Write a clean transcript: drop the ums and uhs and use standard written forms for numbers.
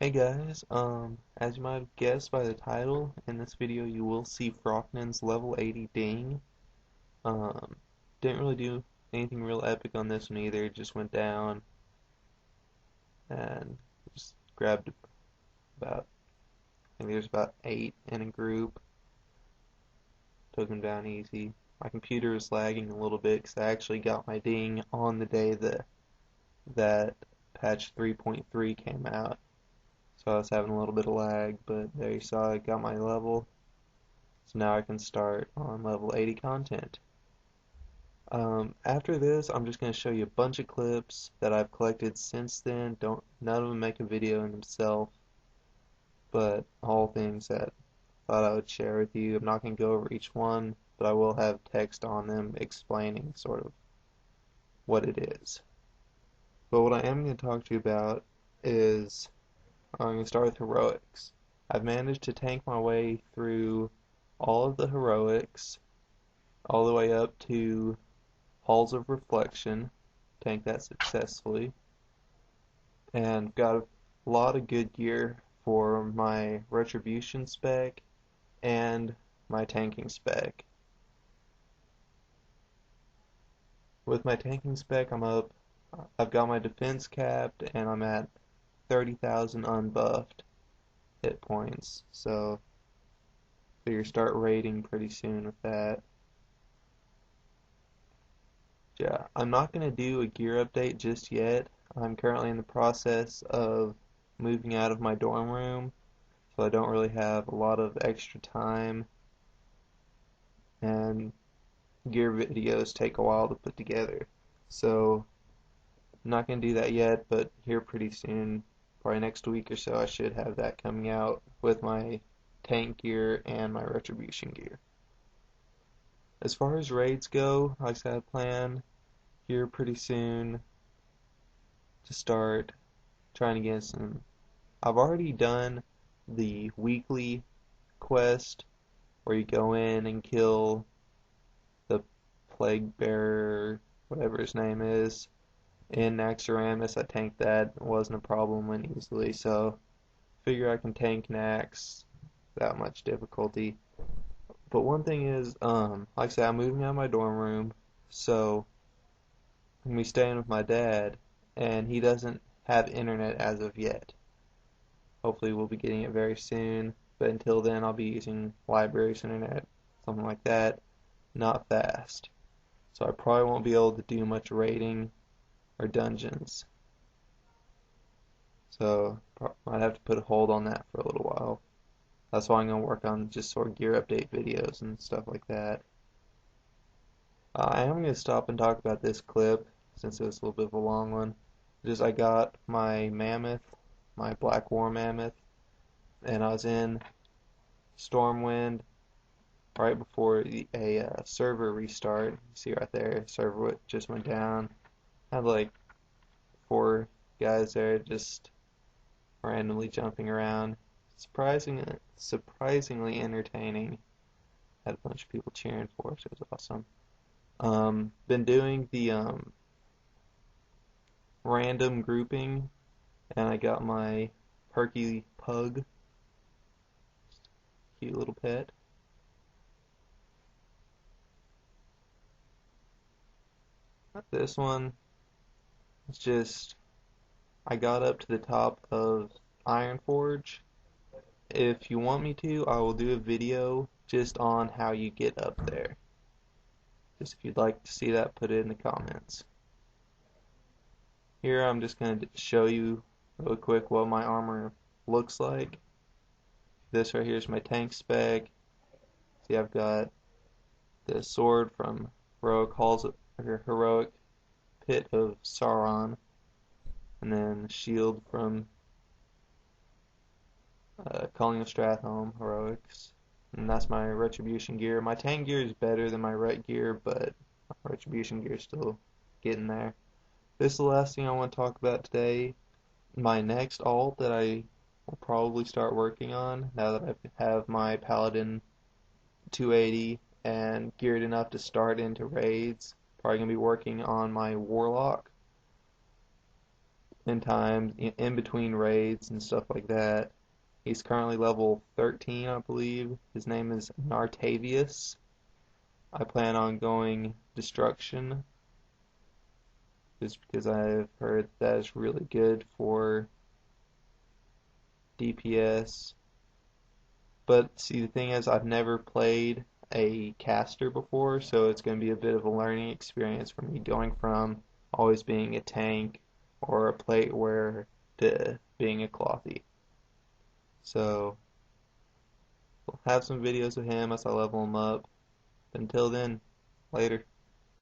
Hey guys, as you might have guessed by the title, in this video you will see Froknans level 80 ding. Um, didn't really do anything real epic on this one either, just went down and just grabbed about, I think there's about 8 in a group, took them down easy. My computer is lagging a little bit because I actually got my ding on the day that patch 3.3 came out. So I was having a little bit of lag, but there you saw I got my level. So now I can start on level 80 content. After this, I'm just going to show you a bunch of clips that I've collected since then. None of them make a video in themselves, but all things that I thought I would share with you. I'm not going to go over each one, but I will have text on them explaining sort of what it is. But what I am going to talk to you about is I'm going to start with heroics. I've managed to tank my way through all of the heroics, all the way up to Halls of Reflection, tanked that successfully, and got a lot of good gear for my Retribution spec and my tanking spec. With my tanking spec, I've got my defense capped, and I'm at 30,000 unbuffed hit points, so figure start raiding pretty soon with that. Yeah, I'm not going to do a gear update just yet. I'm currently in the process of moving out of my dorm room, so I don't really have a lot of extra time, and gear videos take a while to put together. So I'm not going to do that yet, but here pretty soon, probably next week or so, I should have that coming out with my tank gear and my retribution gear. As far as raids go, like I said, I plan here pretty soon to start trying to get some. I've already done the weekly quest where you go in and kill the plague bearer, whatever his name is, in Naxxramas. I tanked that. It wasn't a problem, went easily, so figure I can tank Nax without much difficulty. But one thing is, like I said, I'm moving out of my dorm room, so I'm gonna be staying with my dad, and he doesn't have internet as of yet. Hopefully we'll be getting it very soon, but until then I'll be using library's internet, something like that, not fast. So I probably won't be able to do much raiding or dungeons. So might have to put a hold on that for a little while. That's why I'm going to work on just sort of gear update videos and stuff like that. I am going to stop and talk about this clip since it was a little bit of a long one. Just I got my mammoth, my black war mammoth, and I was in Stormwind right before a server restart. You see right there, server just went down. Had like 4 guys there just randomly jumping around. Surprisingly entertaining. Had a bunch of people cheering for us. It was awesome. Been doing the random grouping, and I got my perky pug, cute little pet. This one is just I got up to the top of Ironforge. If you want me to, I will do a video just on how you get up there. Just if you'd like to see that, put it in the comments. Here I'm just going to show you real quick what my armor looks like. This right here is my tank spec. See, I've got the sword from Heroic Pit of Sauron, and then the shield from Calling of Stratholme Heroics, and that's my Retribution gear. My tank gear is better than my Ret gear, but my Retribution gear is still getting there. This is the last thing I want to talk about today. My next alt that I will probably start working on now that I have my Paladin 280 and geared enough to start into raids. Probably going to be working on my Warlock. in time, in between raids and stuff like that. He's currently level 13, I believe. His name is Nartavius. I plan on going Destruction just because I've heard that is really good for DPS. But see, the thing is, I've never played a caster before, so it's going to be a bit of a learning experience for me going from always being a tank or a plate wearer to being a clothy. So, we'll have some videos of him as I level him up. Until then, later.